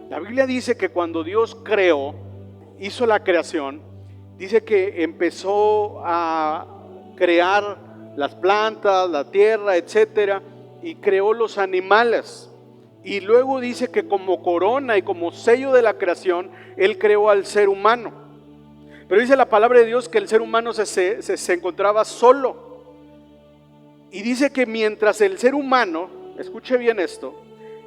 La Biblia dice que cuando Dios creó, hizo la creación, dice que empezó a crear las plantas, la tierra, etcétera, y creó los animales. Y luego dice que como corona y como sello de la creación, Él creó al ser humano. Pero dice la palabra de Dios que el ser humano se encontraba solo. Y dice que mientras el ser humano, escuche bien esto,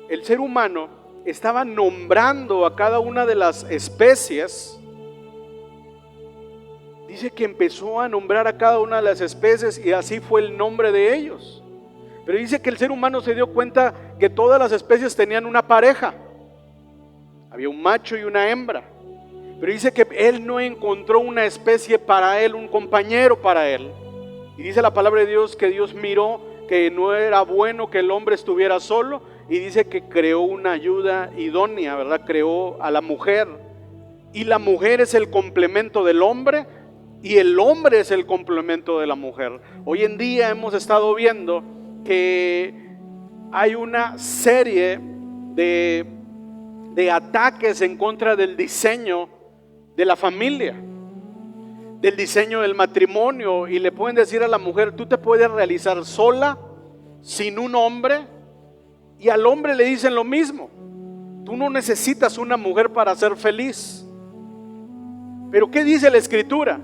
el ser humano estaba nombrando a cada una de las especies, dice que empezó a nombrar a cada una de las especies y así fue el nombre de ellos. Pero dice que el ser humano se dio cuenta que todas las especies tenían una pareja. Había un macho y una hembra. Pero dice que él no encontró una especie para él, un compañero para él. Y dice la palabra de Dios que Dios miró que no era bueno que el hombre estuviera solo y dice que creó una ayuda idónea, ¿verdad? Creó a la mujer. Y la mujer es el complemento del hombre y el hombre es el complemento de la mujer. Hoy en día hemos estado viendo que hay una serie de ataques en contra del diseño de la familia, del diseño del matrimonio, y le pueden decir a la mujer: tú te puedes realizar sola, sin un hombre, y al hombre le dicen lo mismo: tú no necesitas una mujer para ser feliz. Pero ¿qué dice la Escritura?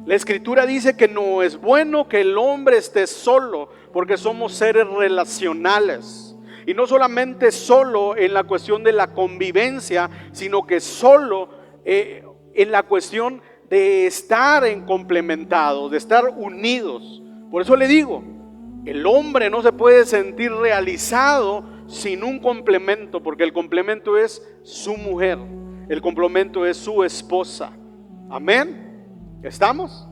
La Escritura dice que no es bueno que el hombre esté solo, porque somos seres relacionales. Y no solamente solo en la cuestión de la convivencia, sino que solo en la cuestión de estar en complementados, de estar unidos. Por eso le digo, el hombre no se puede sentir realizado sin un complemento, porque el complemento es su mujer, el complemento es su esposa. Amén. ¿Estamos?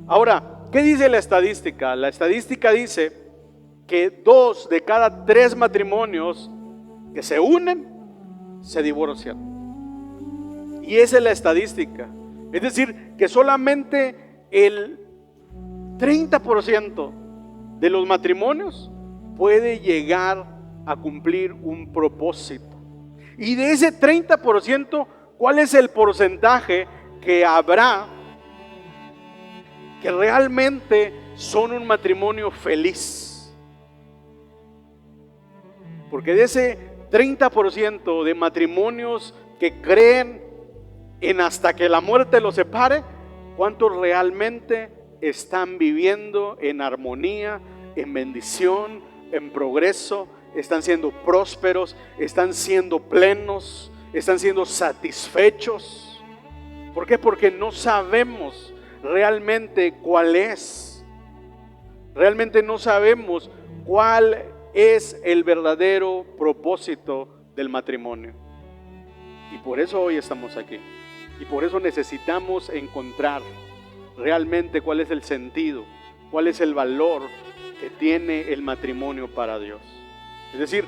Ahora, ¿qué dice la estadística? La estadística dice que 2 de cada 3 matrimonios que se unen se divorcian. Y esa es la estadística. Es decir, que solamente el 30% de los matrimonios puede llegar a cumplir un propósito. Y de ese 30%, ¿cuál es el porcentaje que habrá que realmente son un matrimonio feliz? Porque de ese 30% de matrimonios que creen en hasta que la muerte los separe, ¿cuántos realmente están viviendo en armonía, en bendición, en progreso? Están siendo prósperos, están siendo plenos, están siendo satisfechos. ¿Por qué? Porque no sabemos realmente cuál es. Realmente no sabemos cuál es el verdadero propósito del matrimonio. Y por eso hoy estamos aquí. Y por eso necesitamos encontrar realmente cuál es el sentido, cuál es el valor que tiene el matrimonio para Dios. Es decir,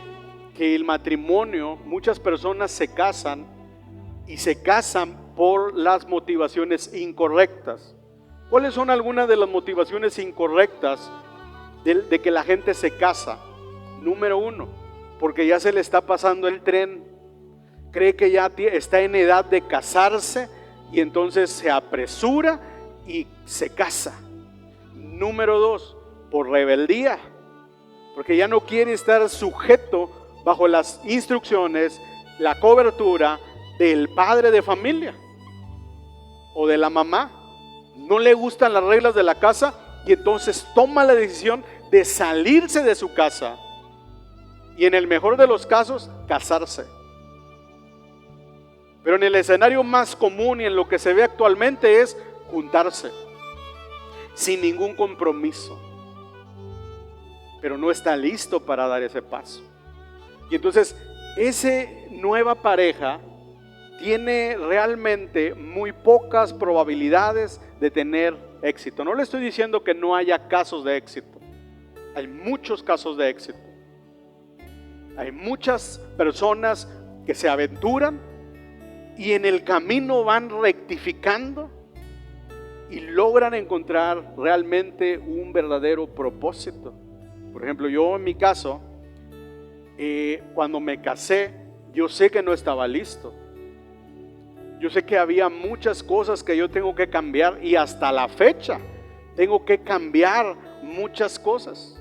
que el matrimonio, muchas personas se casan y se casan por las motivaciones incorrectas. ¿Cuáles son algunas de las motivaciones incorrectas de que la gente se casa? Número 1, porque ya se le está pasando el tren, cree que ya está en edad de casarse y entonces se apresura y se casa. Número 2, por rebeldía, porque ya no quiere estar sujeto bajo las instrucciones, la cobertura del padre de familia o de la mamá. No le gustan las reglas de la casa y entonces toma la decisión de salirse de su casa y, en el mejor de los casos, casarse. Pero en el escenario más común y en lo que se ve actualmente es juntarse sin ningún compromiso, pero no está listo para dar ese paso. Y entonces esa nueva pareja tiene realmente muy pocas probabilidades de tener éxito. No le estoy diciendo que no haya casos de éxito. Hay muchos casos de éxito. Hay muchas personas que se aventuran y en el camino van rectificando y logran encontrar realmente un verdadero propósito. Por ejemplo, yo en mi caso, cuando me casé, Yo sé que no estaba listo. Yo sé que había muchas cosas que yo tengo que cambiar y hasta la fecha tengo que cambiar muchas cosas.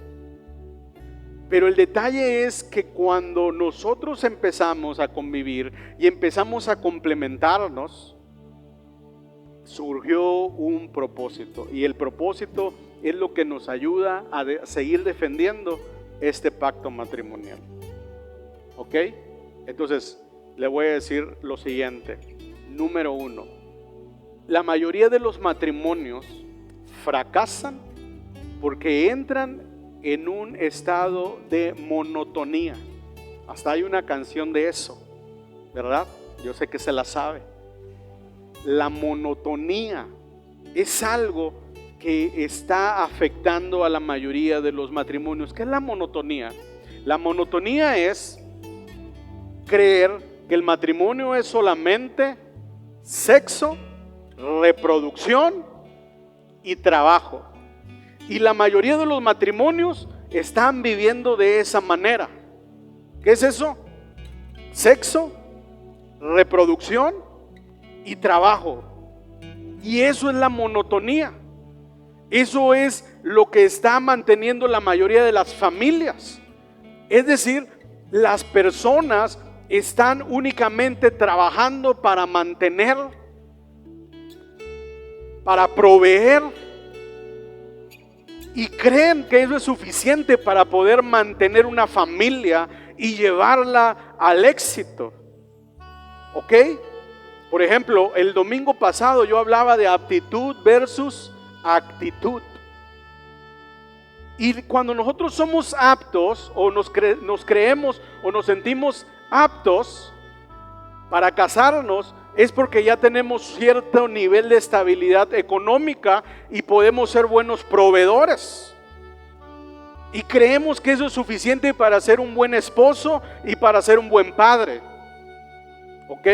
Pero el detalle es que cuando nosotros empezamos a convivir y empezamos a complementarnos, surgió un propósito. Y el propósito es lo que nos ayuda a seguir defendiendo este pacto matrimonial. ¿Ok? Entonces, le voy a decir lo siguiente. Número 1, la mayoría de los matrimonios fracasan porque entran en un estado de monotonía. Hasta hay una canción de eso, ¿verdad? Yo sé que se la sabe. La monotonía es algo que está afectando a la mayoría de los matrimonios. ¿Qué es la monotonía? La monotonía es creer que el matrimonio es solamente sexo, reproducción y trabajo. Y la mayoría de los matrimonios están viviendo de esa manera. ¿Qué es eso? Sexo, reproducción y trabajo. Y eso es la monotonía. Eso es lo que está manteniendo la mayoría de las familias. Es decir, las personas están únicamente trabajando para mantener, para proveer, y creen que eso es suficiente para poder mantener una familia y llevarla al éxito. ¿Ok? Por ejemplo, el domingo pasado yo hablaba de aptitud versus actitud. Y cuando nosotros somos aptos o nos creemos o nos sentimos aptos para casarnos, es porque ya tenemos cierto nivel de estabilidad económica y podemos ser buenos proveedores. Y creemos que eso es suficiente para ser un buen esposo y para ser un buen padre. ¿Ok?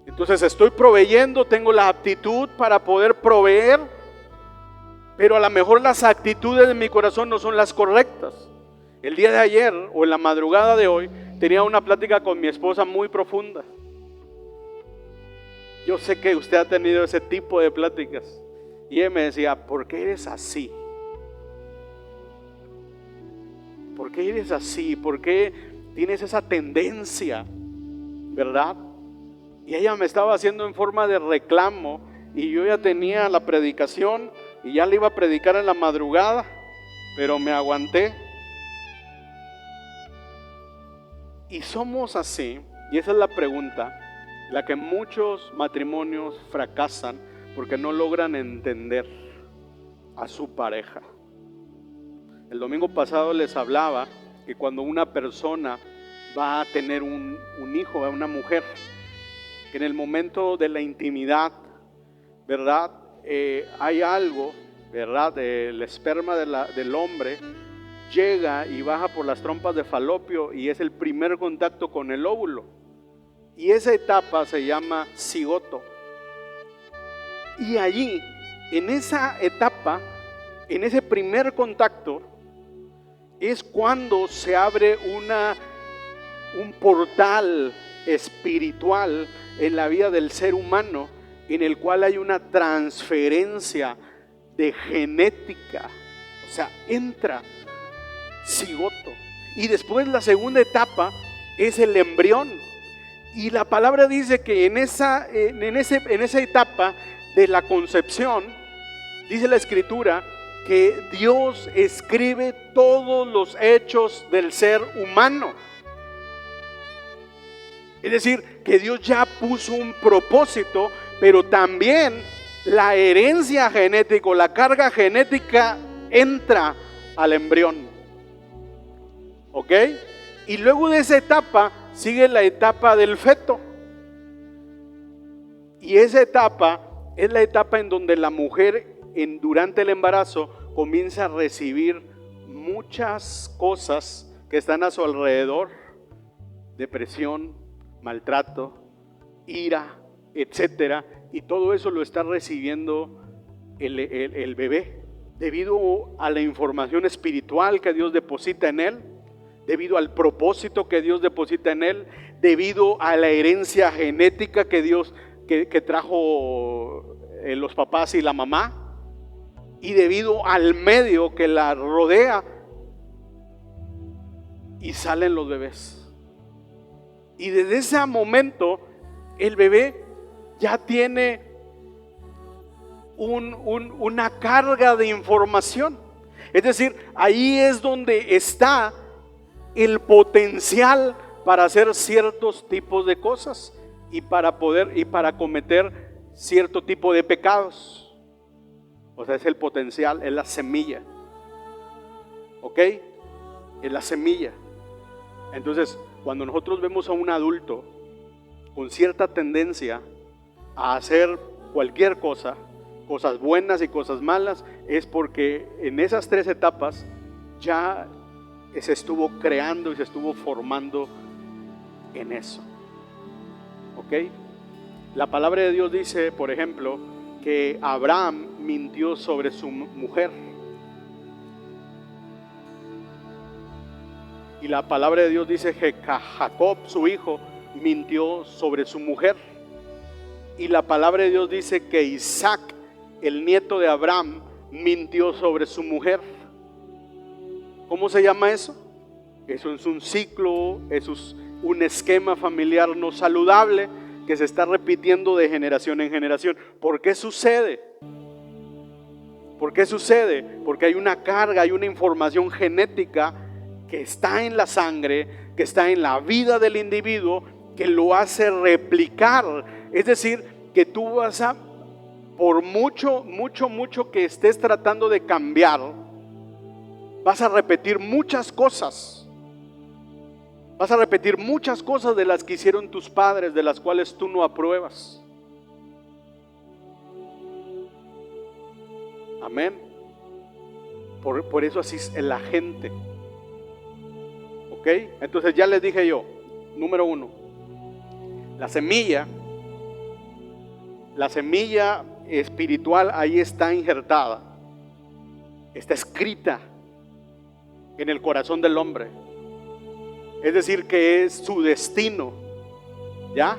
Entonces estoy proveyendo, tengo la aptitud para poder proveer, pero a lo mejor las actitudes de mi corazón no son las correctas. El día de ayer o en la madrugada de hoy tenía una plática con mi esposa muy profunda. Yo sé que usted ha tenido ese tipo de pláticas. Y ella me decía, ¿por qué eres así? ¿Por qué eres así? ¿Por qué tienes esa tendencia? ¿Verdad? Y ella me estaba haciendo en forma de reclamo. Y yo ya tenía la predicación y ya la iba a predicar en la madrugada, pero me aguanté. Y somos así, y esa es la pregunta, la que muchos matrimonios fracasan porque no logran entender a su pareja. El domingo pasado les hablaba que cuando una persona va a tener un hijo, una mujer, que en el momento de la intimidad, ¿verdad? Hay algo, ¿verdad? El esperma del hombre llega y baja por las trompas de falopio y es el primer contacto con el óvulo. Y esa etapa se llama cigoto. Y allí, en esa etapa, en ese primer contacto, es cuando se abre un portal espiritual en la vida del ser humano, en el cual hay una transferencia de genética. O sea, entra cigoto. Y después la segunda etapa es el embrión. Y la palabra dice que en esa etapa de la concepción, dice la escritura, que Dios escribe todos los hechos del ser humano. Es decir, que Dios ya puso un propósito, pero también la herencia genética, la carga genética entra al embrión. ¿Ok? Y luego de esa etapa sigue la etapa del feto. Y esa etapa es la etapa en donde la mujer durante el embarazo comienza a recibir muchas cosas que están a su alrededor: depresión, maltrato, ira, etcétera. Y todo eso lo está recibiendo el bebé debido a la información espiritual que Dios deposita en él. debido al propósito que Dios deposita en él, debido a la herencia genética que Dios que trajo los papás y la mamá, y debido al medio que la rodea, y salen los bebés. Y desde ese momento el bebé ya tiene una carga de información. Es decir, ahí es donde está el potencial para hacer ciertos tipos de cosas y para cometer cierto tipo de pecados. O sea, es el potencial, es la semilla. ¿Ok? Es la semilla. Entonces, cuando nosotros vemos a un adulto con cierta tendencia a hacer cualquier cosa, cosas buenas y cosas malas, es porque en esas 3 etapas ya se estuvo creando y se estuvo formando en eso. ¿Ok? La palabra de Dios dice, por ejemplo, que Abraham mintió sobre su mujer. Y la palabra de Dios dice que Jacob, su hijo, mintió sobre su mujer. Y la palabra de Dios dice que Isaac, el nieto de Abraham, mintió sobre su mujer. ¿Cómo se llama eso? Eso es un ciclo, eso es un esquema familiar no saludable que se está repitiendo de generación en generación. ¿Por qué sucede? ¿Por qué sucede? Porque hay una carga, hay una información genética que está en la sangre, que está en la vida del individuo, que lo hace replicar. Es decir, que tú vas a, por mucho que estés tratando de cambiar, vas a repetir muchas cosas. Vas a repetir muchas cosas de las que hicieron tus padres, de las cuales tú no apruebas. Amén. Por eso así es la gente. ¿Ok? Entonces ya les dije yo, número 1, la semilla espiritual ahí está injertada, está escrita en el corazón del hombre. Es decir, que es su destino. ¿Ya?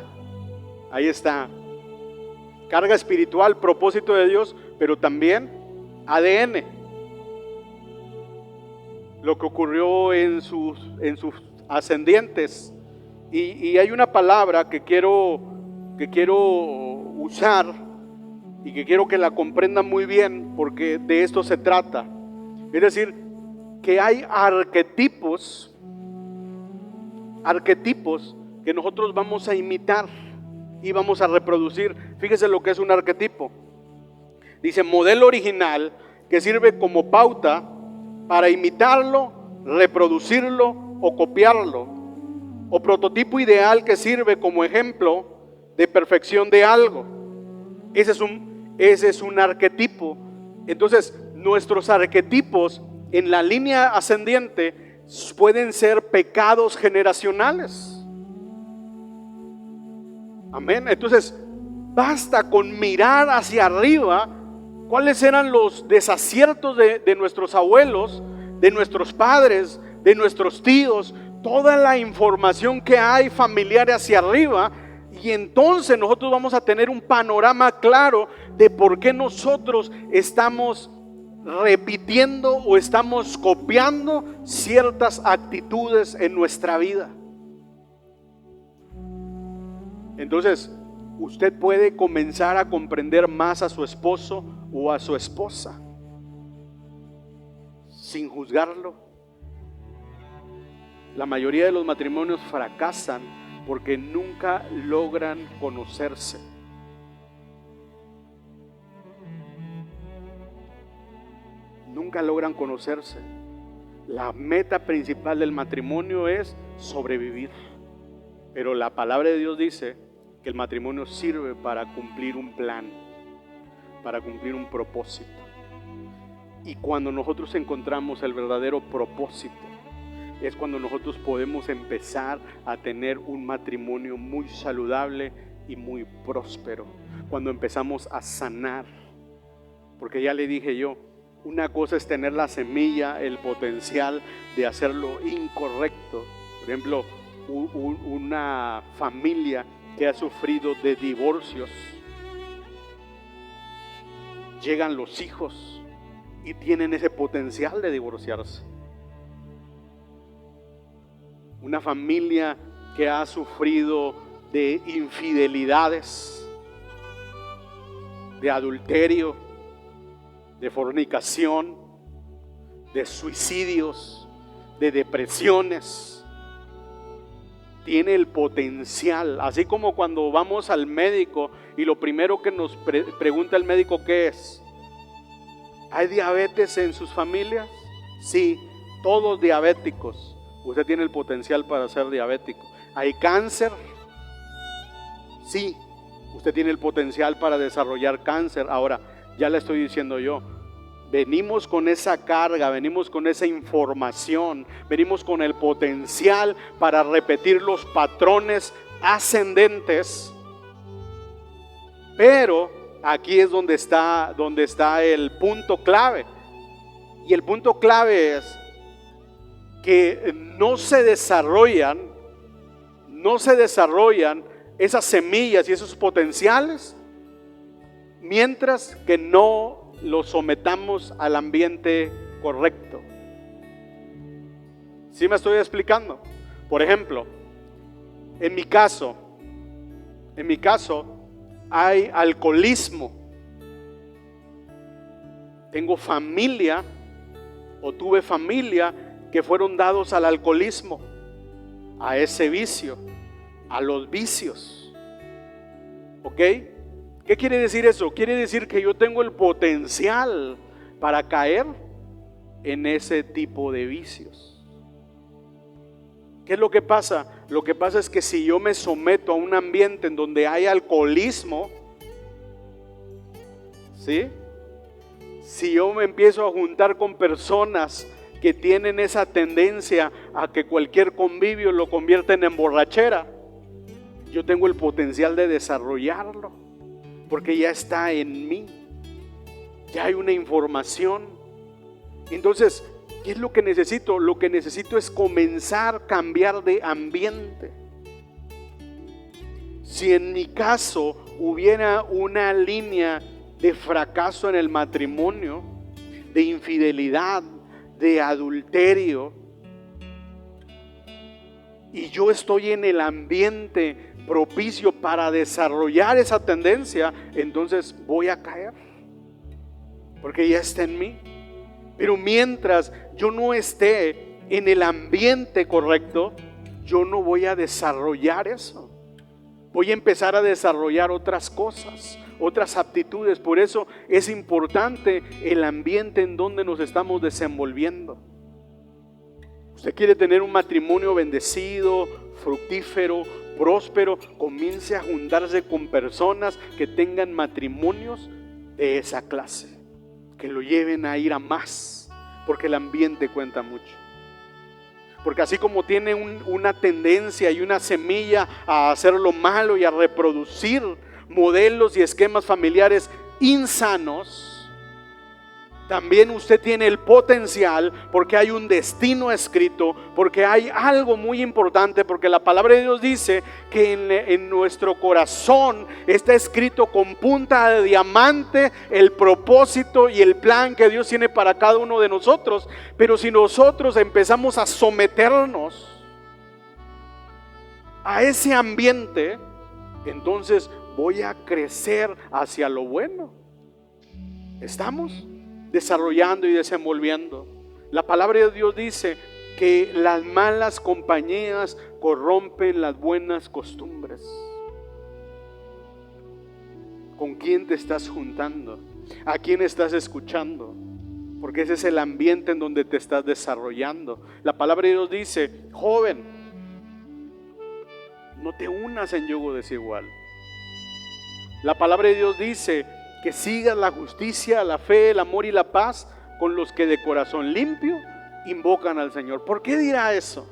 Ahí está. Carga espiritual, propósito de Dios, pero también ADN. Lo que ocurrió en sus ascendientes. Y hay una palabra que quiero usar y que quiero que la comprendan muy bien, porque de esto se trata. Es decir, que hay arquetipos que nosotros vamos a imitar y vamos a reproducir. Fíjese lo que es un arquetipo. Dice modelo original que sirve como pauta para imitarlo, reproducirlo o copiarlo. O prototipo ideal que sirve como ejemplo de perfección de algo. Ese es un arquetipo. Entonces, nuestros arquetipos en la línea ascendiente pueden ser pecados generacionales. Amén. Entonces, basta con mirar hacia arriba cuáles eran los desaciertos de nuestros abuelos, de nuestros padres, de nuestros tíos, toda la información que hay familiar hacia arriba, y entonces nosotros vamos a tener un panorama claro de por qué nosotros estamos repitiendo o estamos copiando ciertas actitudes en nuestra vida. Entonces, usted puede comenzar a comprender más a su esposo o a su esposa sin juzgarlo. La mayoría de los matrimonios fracasan porque nunca logran conocerse. Nunca logran conocerse. La meta principal del matrimonio es sobrevivir. Pero la palabra de Dios dice que el matrimonio sirve para cumplir un plan, para cumplir un propósito. Y cuando nosotros encontramos el verdadero propósito, es cuando nosotros podemos empezar a tener un matrimonio muy saludable y muy próspero. Cuando empezamos a sanar. Porque ya le dije yo, Una cosa es tener la semilla, el potencial de hacer lo incorrecto. Por ejemplo, una familia que ha sufrido de divorcios. Llegan los hijos y tienen ese potencial de divorciarse. Una familia que ha sufrido de infidelidades, de adulterio, de fornicación, de suicidios, de depresiones, tiene el potencial. Así como cuando vamos al médico y lo primero que nos pregunta el médico, ¿qué es? ¿Hay diabetes en sus familias? Sí, todos diabéticos. Usted tiene el potencial para ser diabético. ¿Hay cáncer? Sí, usted tiene el potencial para desarrollar cáncer. Ahora, ya le estoy diciendo yo, venimos con esa carga, venimos con esa información, venimos con el potencial para repetir los patrones ascendentes. Pero aquí es donde está el punto clave. Y el punto clave es que no se desarrollan esas semillas y esos potenciales mientras que no los sometamos al ambiente correcto. ¿Sí me estoy explicando? Por ejemplo, en mi caso hay alcoholismo. Tengo familia o tuve familia que fueron dados al alcoholismo, a ese vicio, a los vicios. ¿Ok? ¿Qué quiere decir eso? Quiere decir que yo tengo el potencial para caer en ese tipo de vicios. ¿Qué es lo que pasa? Lo que pasa es que si yo me someto a un ambiente en donde hay alcoholismo, ¿sí? Si yo me empiezo a juntar con personas que tienen esa tendencia a que cualquier convivio lo convierten en borrachera, yo tengo el potencial de desarrollarlo, porque ya está en mí, ya hay una información. Entonces, ¿qué es lo que necesito? Lo que necesito es comenzar a cambiar de ambiente. Si en mi caso hubiera una línea de fracaso en el matrimonio, de infidelidad, de adulterio, y yo estoy en el ambiente propicio para desarrollar esa tendencia, entonces voy a caer, porque ya está en mí. Pero mientras yo no esté en el ambiente correcto, yo no voy a desarrollar eso. Voy a empezar a desarrollar otras cosas, otras aptitudes. Por eso es importante el ambiente en donde nos estamos desenvolviendo. Usted quiere tener un matrimonio bendecido, fructífero, próspero, comience a juntarse con personas que tengan matrimonios de esa clase, que lo lleven a ir a más, porque el ambiente cuenta mucho. Porque así como tiene una tendencia y una semilla a hacer lo malo y a reproducir modelos y esquemas familiares insanos, también usted tiene el potencial, porque hay un destino escrito, porque hay algo muy importante, porque la palabra de Dios dice que en nuestro corazón está escrito con punta de diamante el propósito y el plan que Dios tiene para cada uno de nosotros. Pero si nosotros empezamos a someternos a ese ambiente, entonces voy a crecer hacia lo bueno. ¿Estamos? Desarrollando y desenvolviendo. La palabra de Dios dice que las malas compañías corrompen las buenas costumbres. ¿Con quién te estás juntando? ¿A quién estás escuchando? Porque ese es el ambiente en donde te estás desarrollando. La palabra de Dios dice: joven, no te unas en yugo desigual. La palabra de Dios dice que sigas la justicia, la fe, el amor y la paz con los que de corazón limpio invocan al Señor. ¿Por qué dirá eso?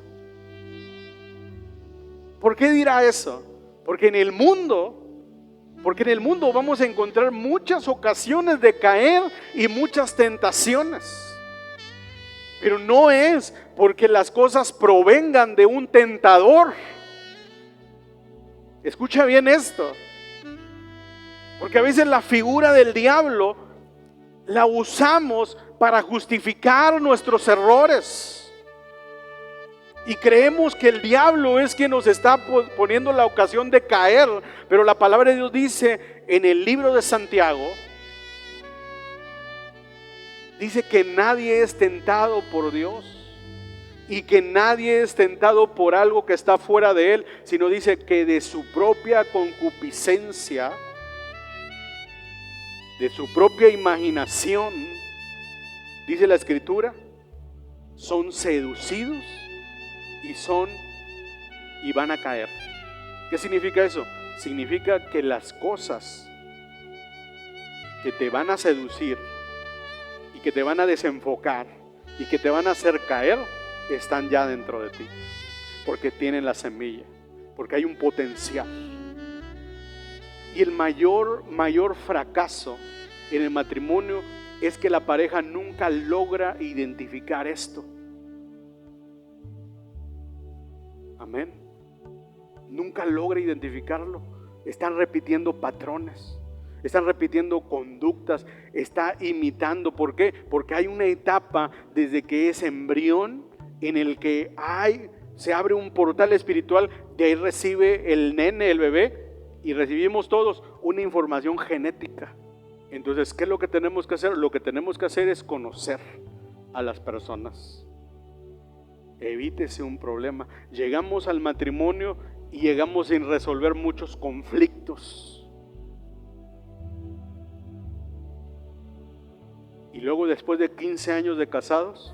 ¿Por qué dirá eso? Porque en el mundo Porque en el mundo vamos a encontrar muchas ocasiones de caer y muchas tentaciones. Pero no es porque las cosas provengan de un tentador. Escucha bien esto. Porque a veces la figura del diablo la usamos para justificar nuestros errores. Y creemos que el diablo es quien nos está poniendo la ocasión de caer. Pero la palabra de Dios dice en el libro de Santiago, dice que nadie es tentado por Dios y que nadie es tentado por algo que está fuera de él, sino dice que de su propia concupiscencia, de su propia imaginación, dice la Escritura, son seducidos y van a caer. ¿Qué significa eso? Significa que las cosas que te van a seducir y que te van a desenfocar y que te van a hacer caer están ya dentro de ti, porque tienen la semilla, porque hay un potencial. Y el mayor fracaso en el matrimonio es que la pareja nunca logra identificar esto. Amén. Nunca logra identificarlo. Están repitiendo patrones, están repitiendo conductas, está imitando. ¿Por qué? Porque hay una etapa desde que es embrión en el que se abre un portal espiritual. De ahí recibe el nene, el bebé, y recibimos todos una información genética. Entonces, ¿qué es lo que tenemos que hacer? Lo que tenemos que hacer es conocer a las personas. Evítese un problema. Llegamos al matrimonio y llegamos sin resolver muchos conflictos. Y luego, después de 15 años de casados,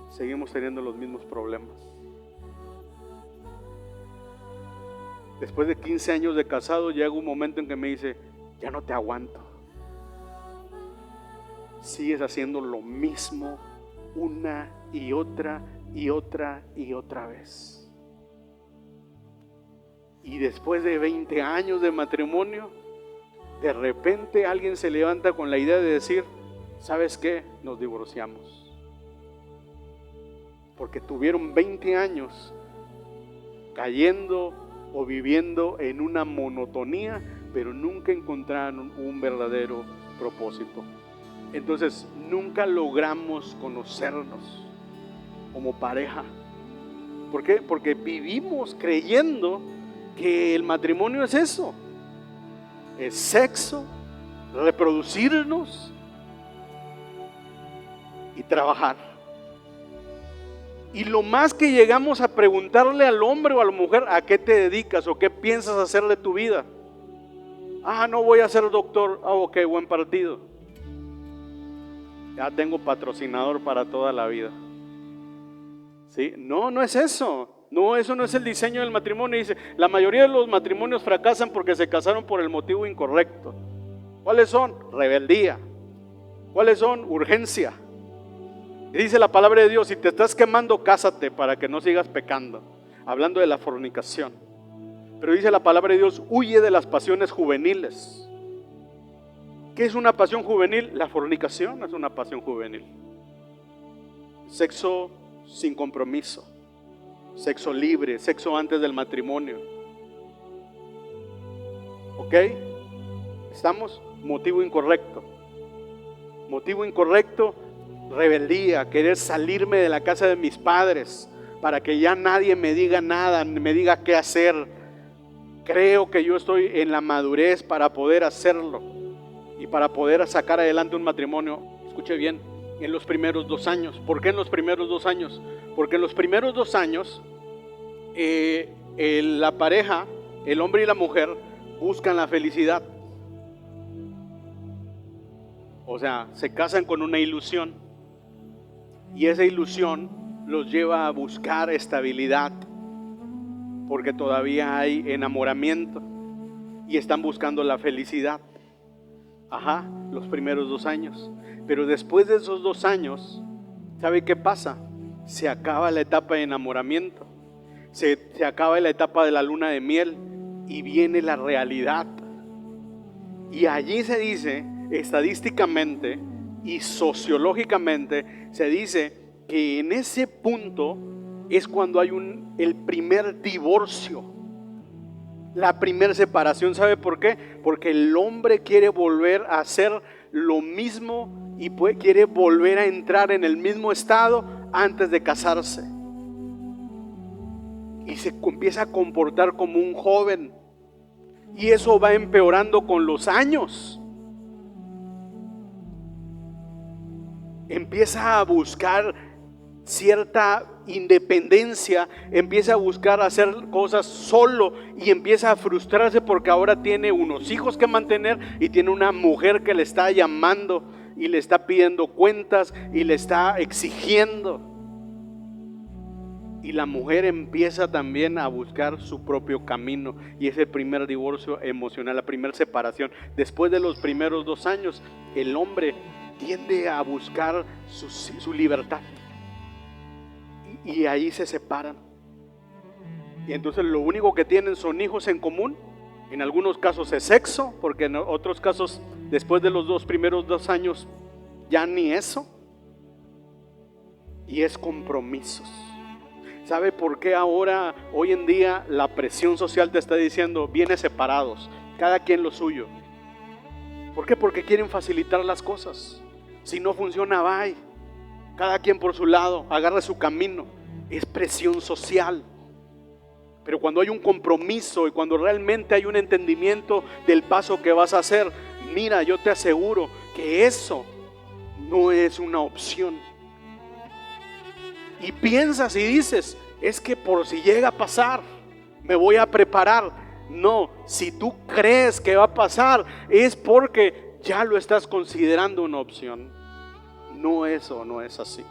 seguimos teniendo los mismos problemas. Después de 15 años de casado, llega un momento en que me dice: ya no te aguanto. Sigues haciendo lo mismo una y otra y otra y otra vez. Y después de 20 años de matrimonio, de repente alguien se levanta con la idea de decir: ¿sabes qué? Nos divorciamos. Porque tuvieron 20 años cayendo o viviendo en una monotonía, pero nunca encontraron un verdadero propósito. Entonces nunca logramos conocernos como pareja. ¿Por qué? Porque vivimos creyendo que el matrimonio es eso, es sexo, reproducirnos y trabajar. Y lo más que llegamos a preguntarle al hombre o a la mujer: ¿a qué te dedicas o qué piensas hacer de tu vida? No voy a ser doctor. Ok, buen partido. Ya tengo patrocinador para toda la vida. ¿Sí? No es eso. No, eso no es el diseño del matrimonio. Dice, la mayoría de los matrimonios fracasan porque se casaron por el motivo incorrecto. ¿Cuáles son? Rebeldía. ¿Cuáles son? Urgencia. Y dice la palabra de Dios: si te estás quemando, cásate para que no sigas pecando. Hablando de la fornicación. Pero dice la palabra de Dios: huye de las pasiones juveniles. ¿Qué es una pasión juvenil? La fornicación es una pasión juvenil. Sexo sin compromiso, sexo libre, sexo antes del matrimonio. ¿Ok? ¿Estamos? Motivo incorrecto. Motivo incorrecto: rebeldía, querer salirme de la casa de mis padres para que ya nadie me diga nada, me diga qué hacer. Creo que yo estoy en la madurez para poder hacerlo y para poder sacar adelante un matrimonio. Escuche bien, en los primeros 2 años. ¿Por qué en los primeros 2 años? Porque en los primeros 2 años la pareja, el hombre y la mujer, buscan la felicidad. O sea, se casan con una ilusión, y esa ilusión los lleva a buscar estabilidad, porque todavía hay enamoramiento y están buscando la felicidad. Los primeros 2 años. Pero después de esos 2 años, ¿sabe qué pasa? Se acaba la etapa de enamoramiento, se acaba la etapa de la luna de miel y viene la realidad. Y allí se dice, estadísticamente y sociológicamente, se dice que en ese punto es cuando hay el primer divorcio, la primera separación. ¿Sabe por qué? Porque el hombre quiere volver a hacer lo mismo y quiere volver a entrar en el mismo estado antes de casarse. Y se empieza a comportar como un joven. Y eso va empeorando con los años. Empieza a buscar cierta independencia, empieza a buscar hacer cosas solo y empieza a frustrarse porque ahora tiene unos hijos que mantener y tiene una mujer que le está llamando y le está pidiendo cuentas y le está exigiendo. Y la mujer empieza también a buscar su propio camino, y es el primer divorcio emocional, la primera separación. Después de los primeros 2 años, el hombre tiende a buscar su libertad, y ahí se separan. Y entonces lo único que tienen son hijos en común. En algunos casos es sexo, porque en otros casos, después de los primeros 2 años, ya ni eso. Y es compromisos. ¿Sabe por qué ahora, hoy en día, la presión social te está diciendo, viene separados, cada quien lo suyo? ¿Por qué? Porque quieren facilitar las cosas. Si no funciona, bye. Cada quien por su lado, agarra su camino. Es presión social. Pero cuando hay un compromiso y cuando realmente hay un entendimiento del paso que vas a hacer, mira, yo te aseguro que eso no es una opción. Y piensas y dices, es que por si llega a pasar, me voy a preparar. No, si tú crees que va a pasar, es porque ya lo estás considerando una opción. No, eso no es así.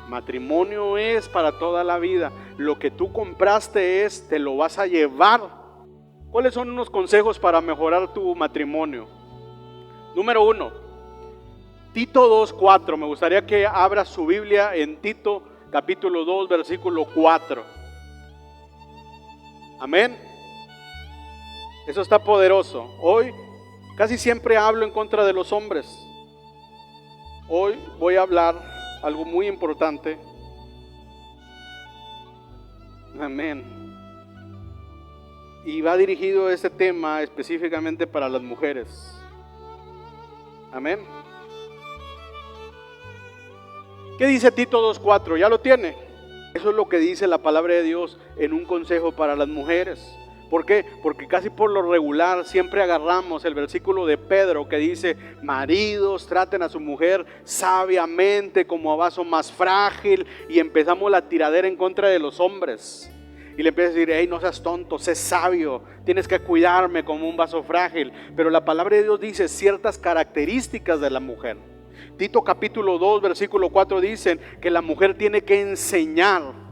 Matrimonio es para toda la vida. Lo que tú compraste te lo vas a llevar. ¿Cuáles son unos consejos para mejorar tu matrimonio? Número 1, Tito 2:4. Me gustaría que abra su Biblia en Tito capítulo 2 versículo 4. Amén. Eso está poderoso. Hoy casi siempre hablo en contra de los hombres. Hoy voy a hablar algo muy importante. Amén. Y va dirigido este tema específicamente para las mujeres. Amén. ¿Qué dice Tito 2:4? ¿Ya lo tiene? Eso es lo que dice la palabra de Dios en un consejo para las mujeres. ¿Por qué? Porque casi por lo regular siempre agarramos el versículo de Pedro que dice: maridos, traten a su mujer sabiamente como a vaso más frágil, y empezamos la tiradera en contra de los hombres. Y le empieza a decir: hey, no seas tonto, sé sabio, tienes que cuidarme como un vaso frágil. Pero la palabra de Dios dice ciertas características de la mujer. Tito capítulo 2 versículo 4 dicen que la mujer tiene que enseñar.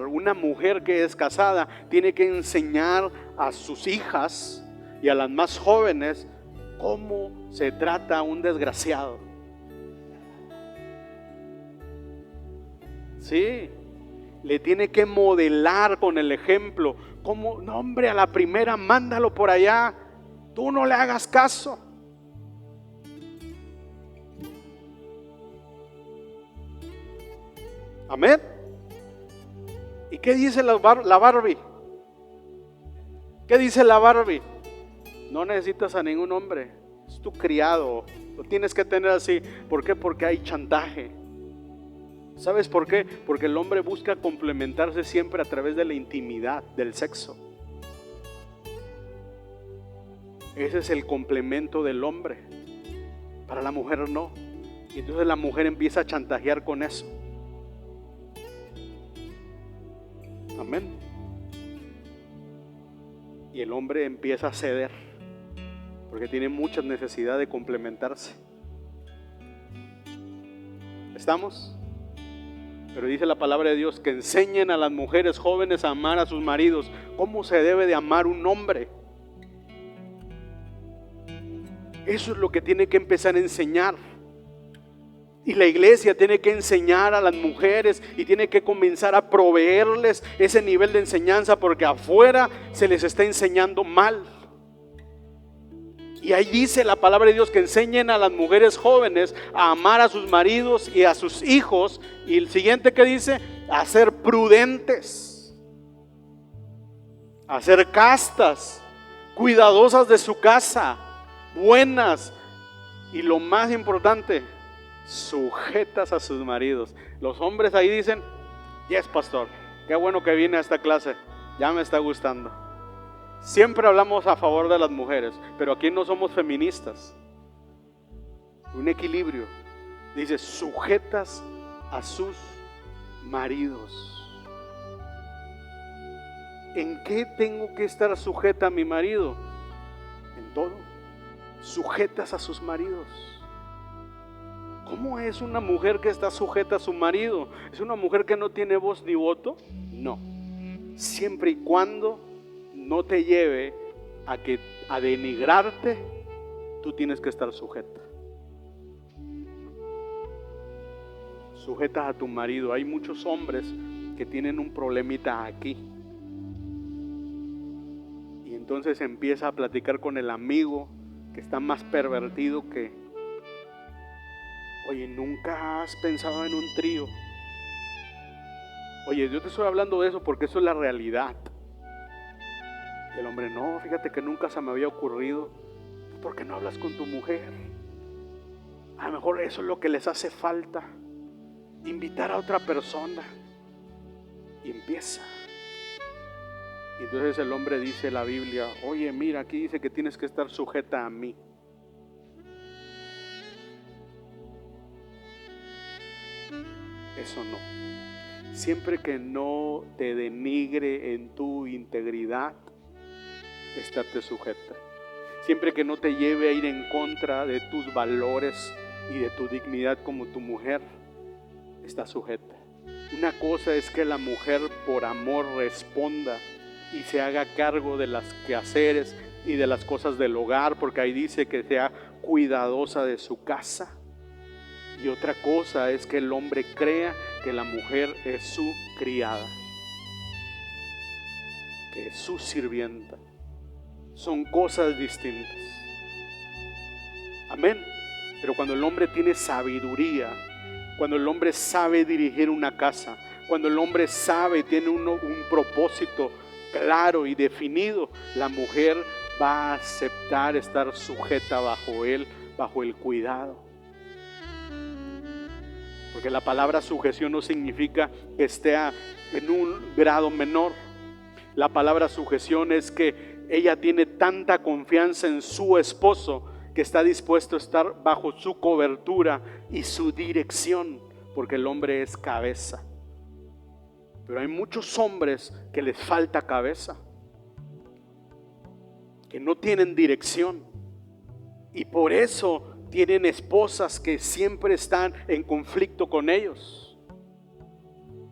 Una mujer que es casada tiene que enseñar a sus hijas y a las más jóvenes cómo se trata a un desgraciado. Sí, le tiene que modelar con el ejemplo. Como, no hombre, a la primera mándalo por allá, tú no le hagas caso. Amén. ¿Y qué dice la Barbie? ¿Qué dice la Barbie? No necesitas a ningún hombre, es tu criado, lo tienes que tener así. ¿Por qué? Porque hay chantaje. ¿Sabes por qué? Porque el hombre busca complementarse siempre a través de la intimidad, del sexo. Ese es el complemento del hombre. Para la mujer no. Y entonces la mujer empieza a chantajear con eso. Amén. Y el hombre empieza a ceder porque tiene mucha necesidad de complementarse. ¿Estamos? Pero dice la palabra de Dios que enseñen a las mujeres jóvenes a amar a sus maridos. ¿Cómo se debe de amar un hombre? Eso es lo que tiene que empezar a enseñar. Y la iglesia tiene que enseñar a las mujeres y tiene que comenzar a proveerles ese nivel de enseñanza, porque afuera se les está enseñando mal. Y ahí dice la palabra de Dios que enseñen a las mujeres jóvenes a amar a sus maridos y a sus hijos. Y el siguiente que dice, a ser prudentes, a ser castas, cuidadosas de su casa, buenas y lo más importante, sujetas a sus maridos. Los hombres ahí dicen, yes, pastor, qué bueno que viene a esta clase, ya me está gustando. Siempre hablamos a favor de las mujeres, pero aquí no somos feministas. Un equilibrio. Dice, sujetas a sus maridos. ¿En qué tengo que estar sujeta a mi marido? En todo. Sujetas a sus maridos. ¿Cómo es una mujer que está sujeta a su marido? ¿Es una mujer que no tiene voz ni voto? No. Siempre y cuando no te lleve a denigrarte, tú tienes que estar sujeta. Sujeta a tu marido. Hay muchos hombres que tienen un problemita aquí. Y entonces empieza a platicar con el amigo que está más pervertido que, oye, ¿nunca has pensado en un trío? Oye, yo te estoy hablando de eso porque eso es la realidad. Y el hombre, no, fíjate que nunca se me había ocurrido. ¿Por qué no hablas con tu mujer? A lo mejor eso es lo que les hace falta. Invitar a otra persona. Y empieza. Y entonces el hombre dice la Biblia, oye, mira, aquí dice que tienes que estar sujeta a mí. Eso no. Siempre que no te denigre en tu integridad, estate sujeta. Siempre que no te lleve a ir en contra de tus valores y de tu dignidad como tu mujer, está sujeta. Una cosa es que la mujer por amor responda y se haga cargo de las quehaceres y de las cosas del hogar, porque ahí dice que sea cuidadosa de su casa. Y otra cosa es que el hombre crea que la mujer es su criada, que es su sirvienta. Son cosas distintas. Amén. Pero cuando el hombre tiene sabiduría, cuando el hombre sabe dirigir una casa, cuando el hombre sabe, tiene un propósito claro y definido, la mujer va a aceptar estar sujeta bajo él, bajo el cuidado. Porque la palabra sujeción no significa que esté en un grado menor. La palabra sujeción es que ella tiene tanta confianza en su esposo que está dispuesto a estar bajo su cobertura y su dirección, porque el hombre es cabeza. Pero hay muchos hombres que les falta cabeza, que no tienen dirección, y por eso tienen esposas que siempre están en conflicto con ellos.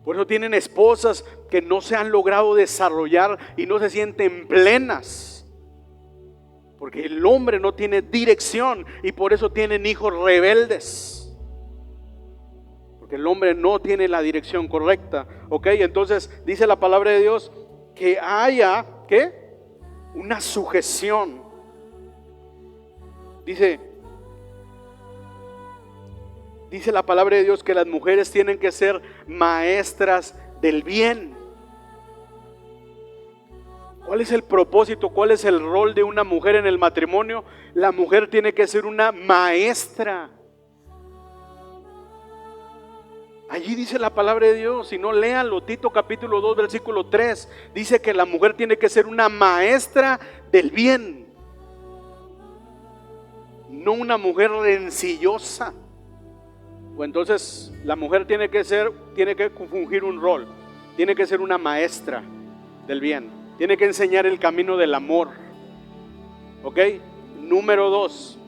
Por eso tienen esposas que no se han logrado desarrollar y no se sienten plenas, porque el hombre no tiene dirección, y por eso tienen hijos rebeldes, porque el hombre no tiene la dirección correcta. Ok, entonces dice la palabra de Dios que haya, ¿qué? Una sujeción. Dice la palabra de Dios que las mujeres tienen que ser maestras del bien. ¿Cuál es el propósito? ¿Cuál es el rol de una mujer en el matrimonio? La mujer tiene que ser una maestra. Allí dice la palabra de Dios, si no, léanlo, Tito capítulo 2 versículo 3, dice que la mujer tiene que ser una maestra del bien, no una mujer rencillosa. O entonces la mujer tiene que fungir un rol, tiene que ser una maestra del bien, tiene que enseñar el camino del amor. Ok, número 2.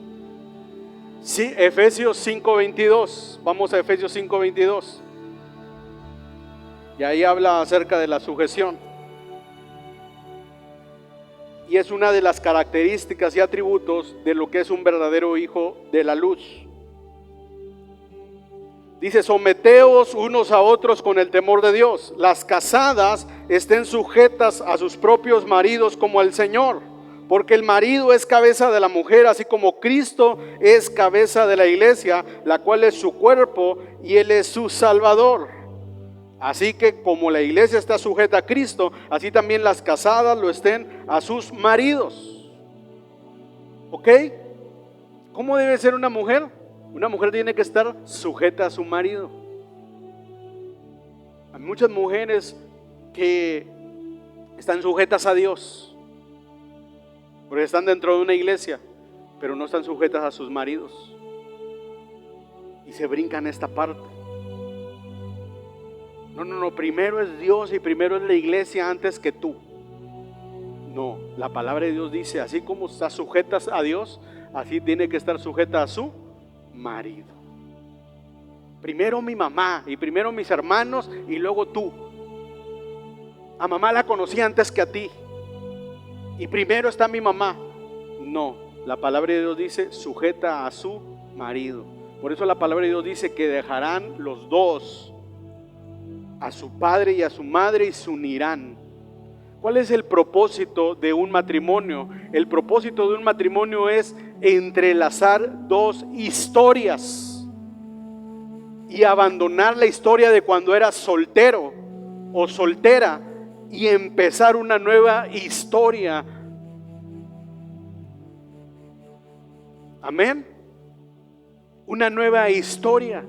Sí, Efesios 5:22. Vamos a Efesios 5:22. Y ahí habla acerca de la sujeción. Y es una de las características y atributos de lo que es un verdadero hijo de la luz. Dice, someteos unos a otros con el temor de Dios. Las casadas estén sujetas a sus propios maridos como al Señor, porque el marido es cabeza de la mujer, así como Cristo es cabeza de la iglesia, la cual es su cuerpo y Él es su Salvador. Así que como la iglesia está sujeta a Cristo, así también las casadas lo estén a sus maridos. ¿Ok? ¿Cómo debe ser una mujer? Una mujer tiene que estar sujeta a su marido. Hay muchas mujeres que están sujetas a Dios, porque están dentro de una iglesia, pero no están sujetas a sus maridos. Y se brincan esta parte. No, primero es Dios y primero es la iglesia antes que tú. No, la palabra de Dios dice, así como está sujeta a Dios, así tiene que estar sujeta a su marido. Primero mi mamá y primero mis hermanos y luego tú. A mamá la conocí antes que a ti y primero está mi mamá. No, la palabra de Dios dice sujeta a su marido. Por eso la palabra de Dios dice que dejarán los dos a su padre y a su madre y se unirán. ¿Cuál es el propósito de un matrimonio? El propósito de un matrimonio es entrelazar dos historias y abandonar la historia de cuando eras soltero o soltera y empezar una nueva historia. Amén. Una nueva historia.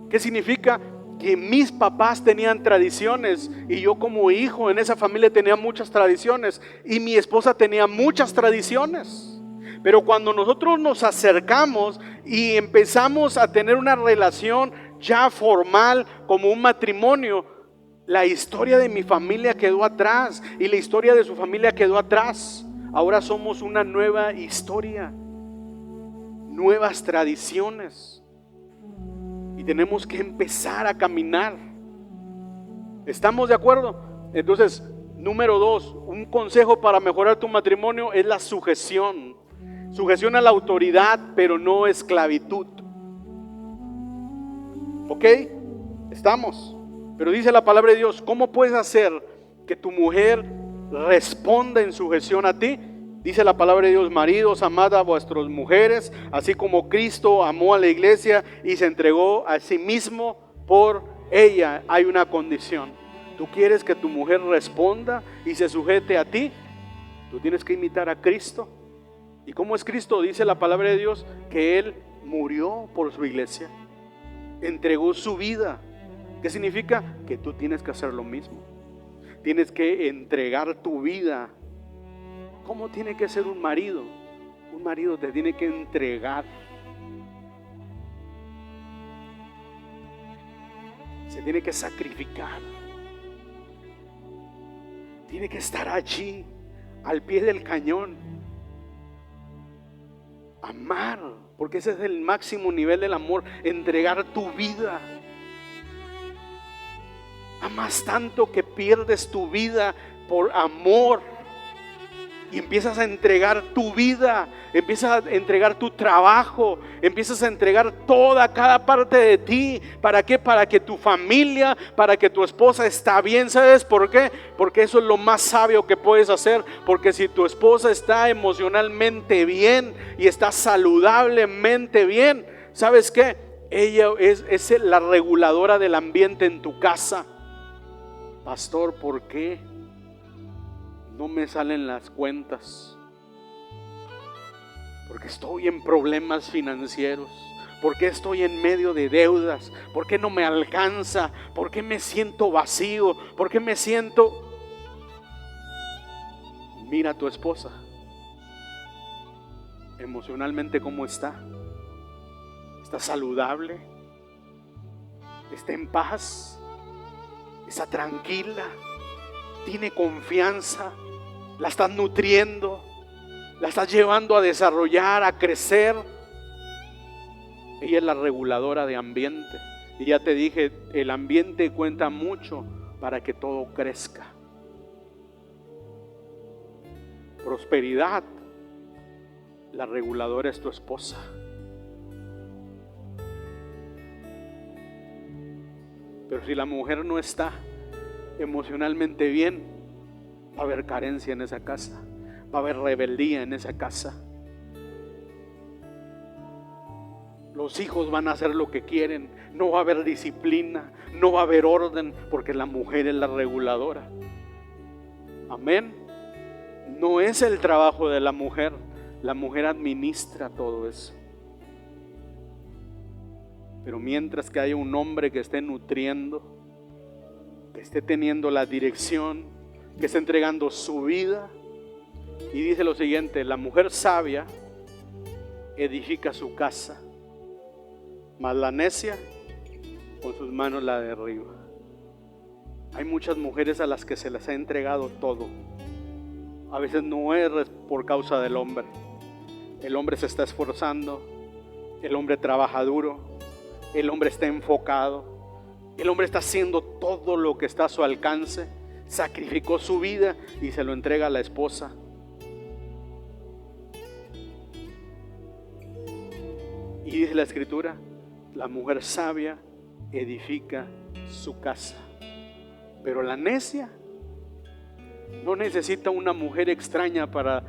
¿Qué significa? Que mis papás tenían tradiciones y yo como hijo en esa familia tenía muchas tradiciones y mi esposa tenía muchas tradiciones. Pero cuando nosotros nos acercamos y empezamos a tener una relación ya formal como un matrimonio, la historia de mi familia quedó atrás y la historia de su familia quedó atrás. Ahora somos una nueva historia, nuevas tradiciones. Y tenemos que empezar a caminar. ¿Estamos de acuerdo? Entonces, número 2, un consejo para mejorar tu matrimonio es la sujeción. Sujeción a la autoridad, pero no esclavitud. ¿Ok? Estamos. Pero dice la palabra de Dios, ¿cómo puedes hacer que tu mujer responda en sujeción a ti? Dice la palabra de Dios, maridos, amad a vuestras mujeres, así como Cristo amó a la iglesia y se entregó a sí mismo por ella. Hay una condición. ¿Tú quieres que tu mujer responda y se sujete a ti? Tú tienes que imitar a Cristo. ¿Y cómo es Cristo? Dice la palabra de Dios que Él murió por su iglesia, entregó su vida. ¿Qué significa? Que tú tienes que hacer lo mismo. Tienes que entregar tu vida. ¿Cómo tiene que ser un marido? Un marido te tiene que entregar. Se tiene que sacrificar. Tiene que estar allí, al pie del cañón. Amar, porque ese es el máximo nivel del amor. Entregar tu vida. Amas tanto que pierdes tu vida por amor. Y empiezas a entregar tu vida, empiezas a entregar tu trabajo, empiezas a entregar cada parte de ti. ¿Para qué? Para que tu familia, para que tu esposa está bien. ¿Sabes por qué? Porque eso es lo más sabio que puedes hacer. Porque si tu esposa está emocionalmente bien y está saludablemente bien, ¿sabes qué? Ella es la reguladora del ambiente en tu casa. Pastor, ¿por qué no me salen las cuentas? Porque estoy en problemas financieros. ¿Por qué estoy en medio de deudas? ¿Por qué no me alcanza? ¿Por qué me siento vacío? ¿Por qué me siento? Mira a tu esposa. Emocionalmente, ¿cómo está? ¿Está saludable? ¿Está en paz? ¿Está tranquila? ¿Tiene confianza? ¿La estás nutriendo? ¿La estás llevando a desarrollar, a crecer? Ella es la reguladora de ambiente. Y ya te dije, el ambiente cuenta mucho para que todo crezca. Prosperidad, la reguladora es tu esposa. Pero si la mujer no está emocionalmente bien, va a haber carencia en esa casa, Va a haber rebeldía en esa casa. Los hijos van a hacer lo que quieren. No va a haber disciplina, no va a haber orden, porque la mujer es la reguladora. Amén. No es el trabajo de la mujer. La mujer administra todo eso. Pero mientras que haya un hombre que esté nutriendo, que esté teniendo la dirección, que esté entregando su vida. Y dice lo siguiente: la mujer sabia edifica su casa, mas la necia con sus manos la derriba. Hay muchas mujeres a las que se les ha entregado todo. A veces no es por causa del hombre. El hombre se está esforzando, el hombre trabaja duro, el hombre está enfocado, el hombre está haciendo todo lo que está a su alcance, sacrificó su vida y se lo entrega a la esposa. Y dice la Escritura: la mujer sabia edifica su casa, pero la necia no necesita una mujer extraña para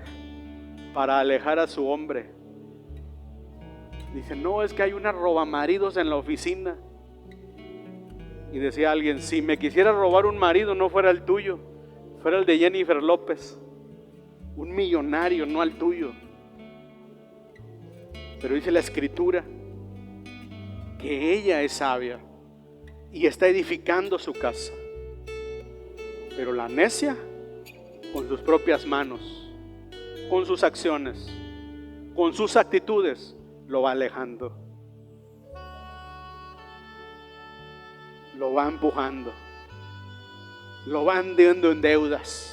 alejar a su hombre. Dice: no, es que hay una robamaridos en la oficina. Y decía alguien: si me quisiera robar un marido, no fuera el tuyo, fuera el de Jennifer López, un millonario, no al tuyo. Pero dice la Escritura que ella es sabia y está edificando su casa. Pero la necia, con sus propias manos, con sus acciones, con sus actitudes, lo va alejando, lo va empujando, lo va hundiendo en deudas.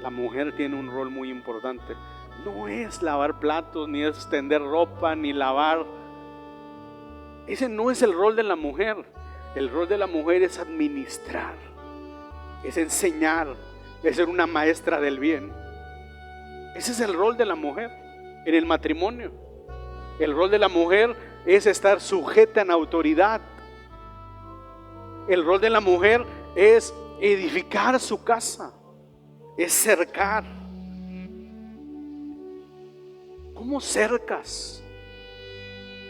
La mujer tiene un rol muy importante. No es lavar platos, ni es tender ropa, ni lavar. Ese no es el rol de la mujer. El rol de la mujer es administrar, es enseñar, es ser una maestra del bien. Ese es el rol de la mujer en el matrimonio. El rol de la mujer es estar sujeta en autoridad. El rol de la mujer es edificar su casa, es cercar. ¿Cómo cercas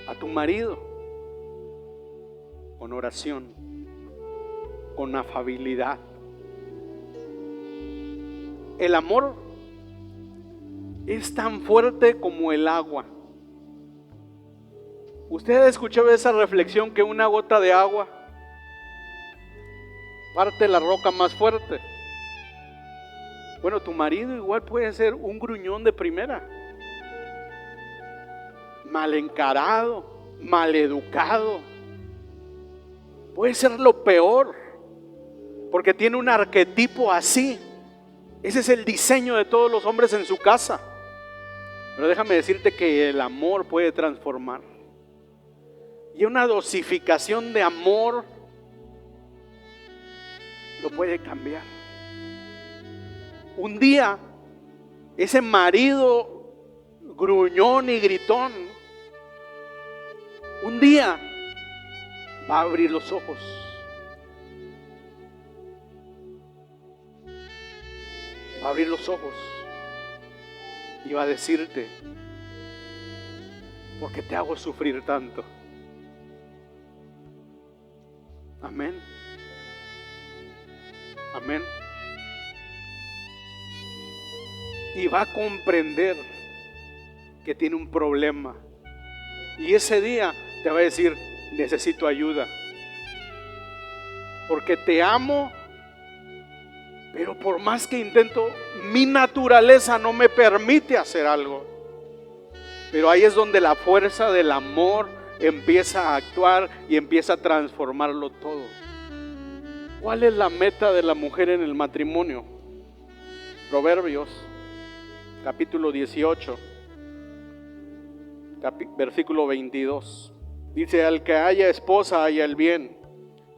a tu marido? Con oración, con afabilidad. El amor es tan fuerte como el agua. ¿Usted ha escuchado esa reflexión que una gota de agua parte la roca más fuerte? Bueno, tu marido igual puede ser un gruñón de primera, mal encarado, mal educado. Puede ser lo peor, porque tiene un arquetipo así. Ese es el diseño de todos los hombres en su casa. Pero déjame decirte que el amor puede transformar. Y una dosificación de amor lo puede cambiar. Un día, ese marido gruñón y gritón, un día va a abrir los ojos. Va a abrir los ojos y va a decirte: ¿por qué te hago sufrir tanto? Amén. Amén. Y va a comprender que tiene un problema. Y ese día te va a decir: necesito ayuda. Porque te amo, pero por más que intento, mi naturaleza no me permite hacer algo. Pero ahí es donde la fuerza del amor empieza a actuar y empieza a transformarlo todo. ¿Cuál es la meta de la mujer en el matrimonio? Proverbios, capítulo 18, versículo 22. Dice: al que haya esposa haya el bien,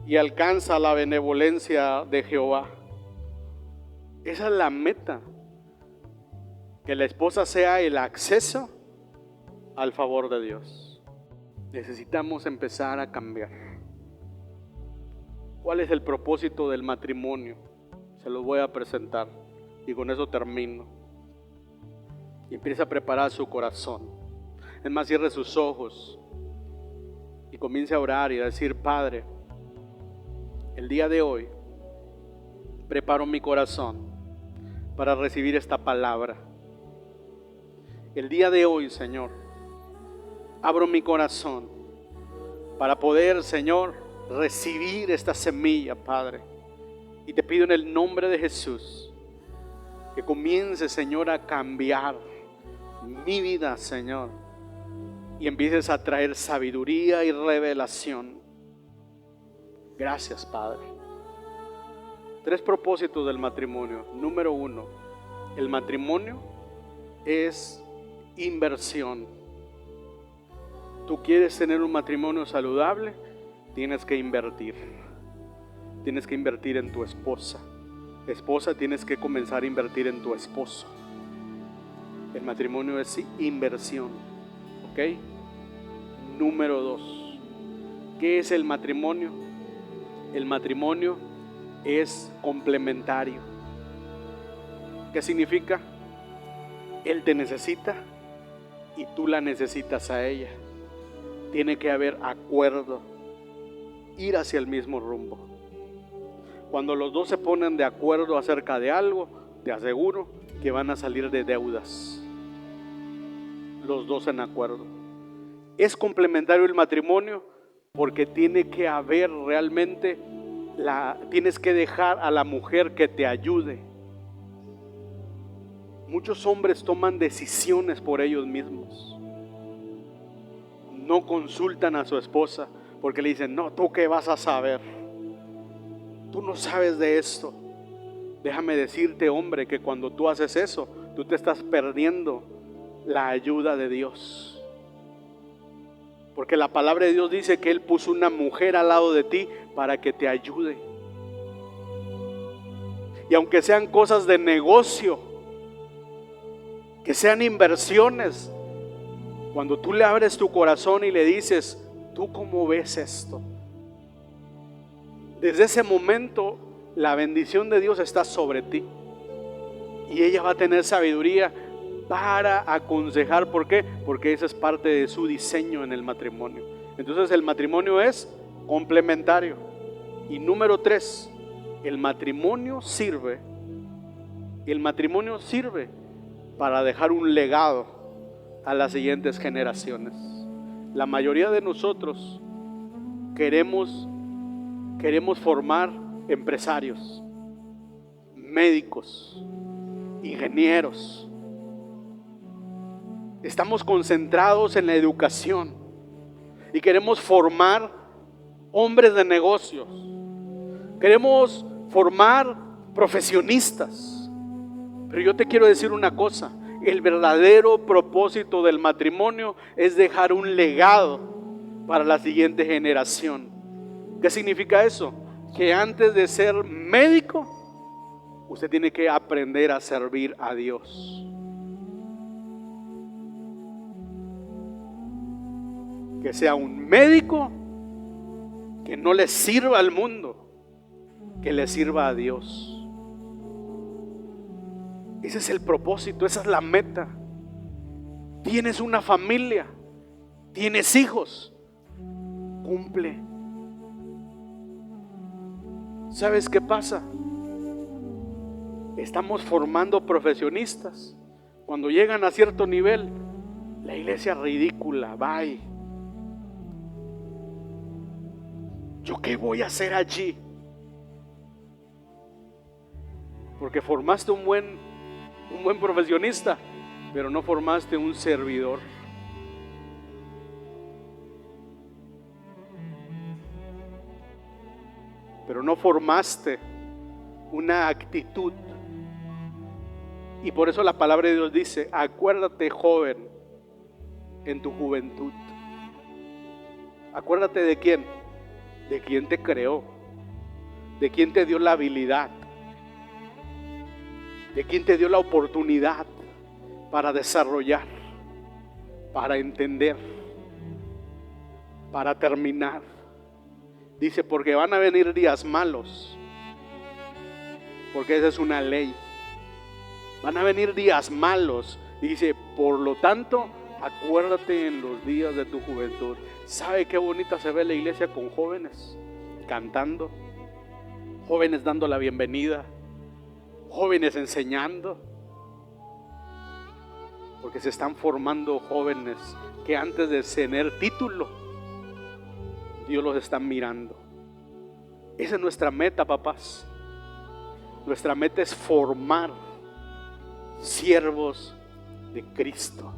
y alcanza la benevolencia de Jehová. Esa es la meta, que la esposa sea el acceso al favor de Dios. Necesitamos empezar a cambiar. ¿Cuál es el propósito del matrimonio? Se los voy a presentar y con eso termino. Y empieza a preparar su corazón. Es más, cierre sus ojos y comience a orar y a decir: Padre, el día de hoy preparo mi corazón para recibir esta palabra. El día de hoy, Señor, abro mi corazón para poder, Señor, recibir esta semilla, Padre. Y te pido en el nombre de Jesús que comience, Señor, a cambiar mi vida, Señor, y empieces a traer sabiduría y revelación. Gracias, Padre. 3 propósitos del matrimonio. Número 1, el matrimonio es inversión. Tú quieres tener un matrimonio saludable, tienes que invertir. Tienes que invertir en tu esposa. Esposa, tienes que comenzar a invertir en tu esposo. El matrimonio es inversión. ¿Ok? Número 2. ¿Qué es el matrimonio? El matrimonio es complementario. ¿Qué significa? Él te necesita y tú la necesitas a ella. Tiene que haber acuerdo, ir hacia el mismo rumbo. Cuando los dos se ponen de acuerdo acerca de algo, te aseguro que van a salir de deudas. Los dos en acuerdo. Es complementario el matrimonio porque tiene que haber realmente, tienes que dejar a la mujer que te ayude. Muchos hombres toman decisiones por ellos mismos. No consultan a su esposa porque le dicen: no, ¿tú qué vas a saber? Tú no sabes de esto. Déjame decirte, hombre, que cuando tú haces eso, tú te estás perdiendo la ayuda de Dios. Porque la palabra de Dios dice que Él puso una mujer al lado de ti para que te ayude. Y aunque sean cosas de negocio, que sean inversiones, cuando tú le abres tu corazón y le dices: ¿tú cómo ves esto? Desde ese momento la bendición de Dios está sobre ti. Y ella va a tener sabiduría para aconsejar. ¿Por qué? Porque esa es parte de su diseño en el matrimonio. Entonces el matrimonio es complementario. Y número 3, el matrimonio sirve para dejar un legado a las siguientes generaciones. La mayoría de nosotros queremos formar empresarios, médicos, ingenieros. Estamos concentrados en la educación y queremos formar hombres de negocios. Queremos formar profesionistas. Pero yo te quiero decir una cosa: el verdadero propósito del matrimonio es dejar un legado para la siguiente generación. ¿Qué significa eso? Que antes de ser médico, usted tiene que aprender a servir a Dios. Que sea un médico que no le sirva al mundo, que le sirva a Dios. Ese es el propósito, esa es la meta. Tienes una familia, tienes hijos, cumple. ¿Sabes qué pasa? Estamos formando profesionistas. Cuando llegan a cierto nivel, la iglesia ridícula, bye. ¿Yo qué voy a hacer allí? Porque formaste un buen profesionista, pero no formaste un servidor. Pero no formaste una actitud. Y por eso la palabra de Dios dice: acuérdate, joven, en tu juventud. Acuérdate de quién, de quién te creó, de quién te dio la habilidad, de quién te dio la oportunidad para desarrollar, para entender, para terminar. Dice: porque van a venir días malos. porque esa es una ley. Van a venir días malos. Dice, por lo tanto, acuérdate en los días de tu juventud. ¿Sabe qué bonita se ve la iglesia con jóvenes cantando? Jóvenes dando la bienvenida, jóvenes enseñando, porque se están formando jóvenes que antes de tener título, Dios los está mirando. Esa es nuestra meta, papás. Nuestra meta es formar siervos de Cristo,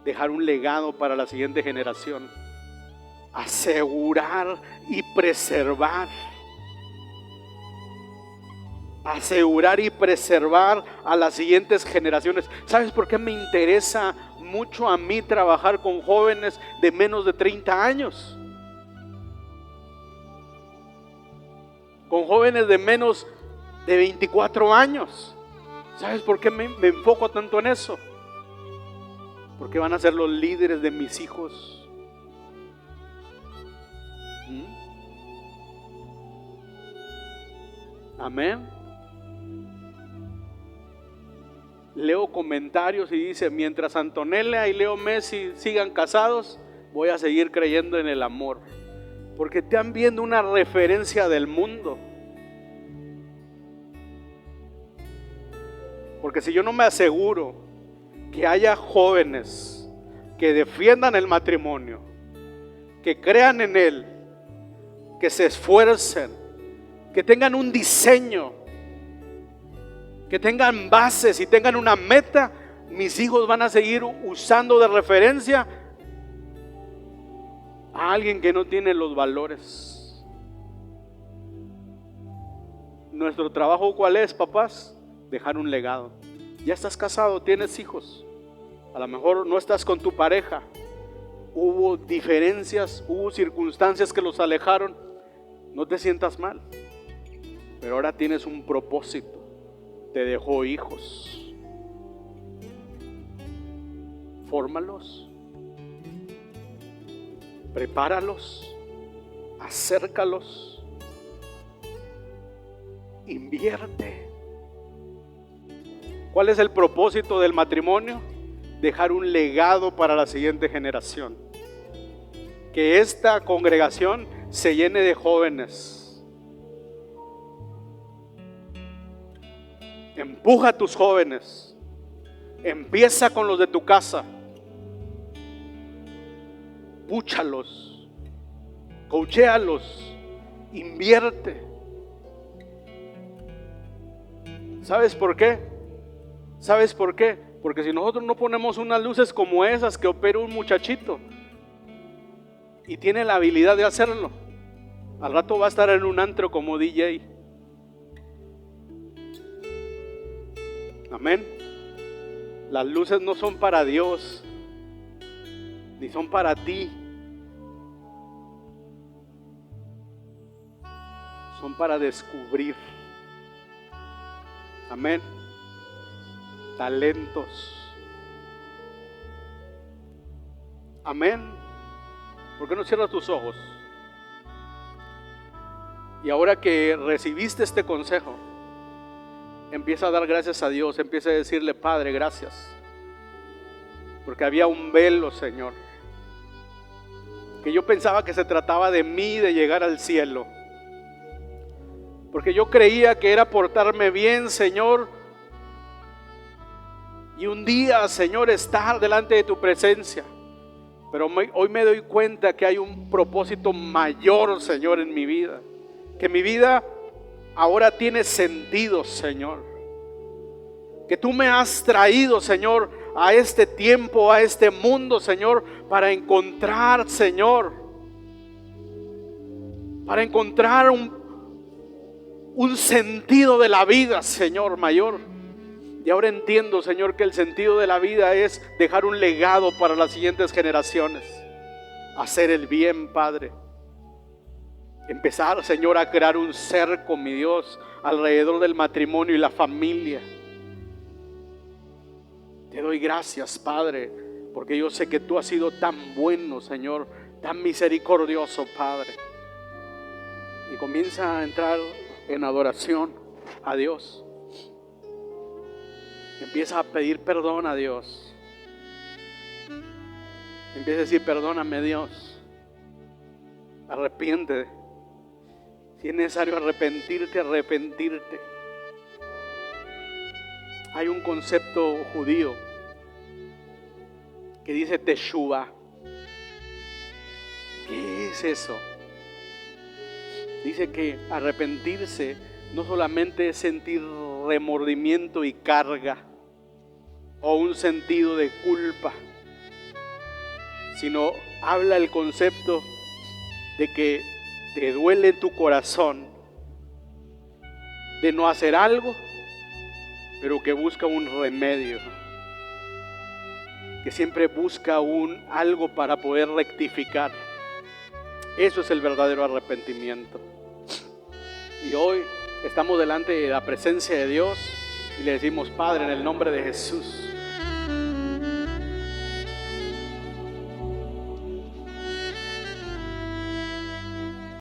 dejar un legado para la siguiente generación, asegurar y preservar a las siguientes generaciones. ¿Sabes por qué me interesa mucho a mí trabajar con jóvenes de menos de 30 años? Con jóvenes de menos de 24 años. ¿Sabes por qué me enfoco tanto en eso? Porque van a ser los líderes de mis hijos. Amén. Leo comentarios y dice, mientras Antonella y Leo Messi sigan casados, voy a seguir creyendo en el amor. Porque están viendo una referencia del mundo. Porque si yo no me aseguro que haya jóvenes que defiendan el matrimonio, que crean en él, que se esfuercen, que tengan un diseño, que tengan bases y tengan una meta, mis hijos van a seguir usando de referencia a alguien que no tiene los valores. Nuestro trabajo, ¿cuál es, papás? Dejar un legado. Ya estás casado, tienes hijos, a lo mejor no estás con tu pareja, hubo diferencias, hubo circunstancias que los alejaron. No te sientas mal, pero ahora tienes un propósito. Te dejó hijos, fórmalos, prepáralos, acércalos, invierte. ¿Cuál es el propósito del matrimonio? Dejar un legado para la siguiente generación. Que esta congregación se llene de jóvenes. Empuja a tus jóvenes. Empieza con los de tu casa. Púchalos, coachéalos, invierte. ¿Sabes por qué? ¿Sabes por qué? Porque si nosotros no ponemos unas luces como esas que opera un muchachito y tiene la habilidad de hacerlo, al rato va a estar en un antro como DJ. Amén. Las luces no son para Dios, ni son para ti. Son para descubrir. Amén. Talentos. Amén. ¿Por qué no cierras tus ojos? Y ahora que recibiste este consejo, empieza a dar gracias a Dios. Empieza a decirle: Padre, gracias, porque había un velo, Señor, que yo pensaba que se trataba de mí, de llegar al cielo, porque yo creía que era portarme bien, Señor, y un día, Señor, estar delante de tu presencia. Pero hoy me doy cuenta que hay un propósito mayor, Señor, en mi vida, que mi vida ahora tiene sentido, Señor, que tú me has traído, Señor, a este tiempo, a este mundo, Señor, para encontrar, Señor, para encontrar un sentido de la vida, Señor, mayor. Y ahora entiendo, Señor, que el sentido de la vida es dejar un legado para las siguientes generaciones, hacer el bien, Padre. Empezar, Señor, a crear un cerco, mi Dios, alrededor del matrimonio y la familia. Te doy gracias, Padre, porque yo sé que tú has sido tan bueno, Señor, tan misericordioso, Padre. Y comienza a entrar en adoración a Dios. Empieza a pedir perdón a Dios. Empieza a decir: perdóname, Dios. Arrepiéntete. Si es necesario arrepentirte. Hay un concepto judío que dice Teshuvah. ¿Qué es eso? Dice que arrepentirse no solamente es sentir remordimiento y carga o un sentido de culpa, sino habla el concepto de que te duele tu corazón de no hacer algo, pero que busca un remedio, que siempre busca algo para poder rectificar. Eso es el verdadero arrepentimiento. Y hoy estamos delante de la presencia de Dios y le decimos: Padre, en el nombre de Jesús,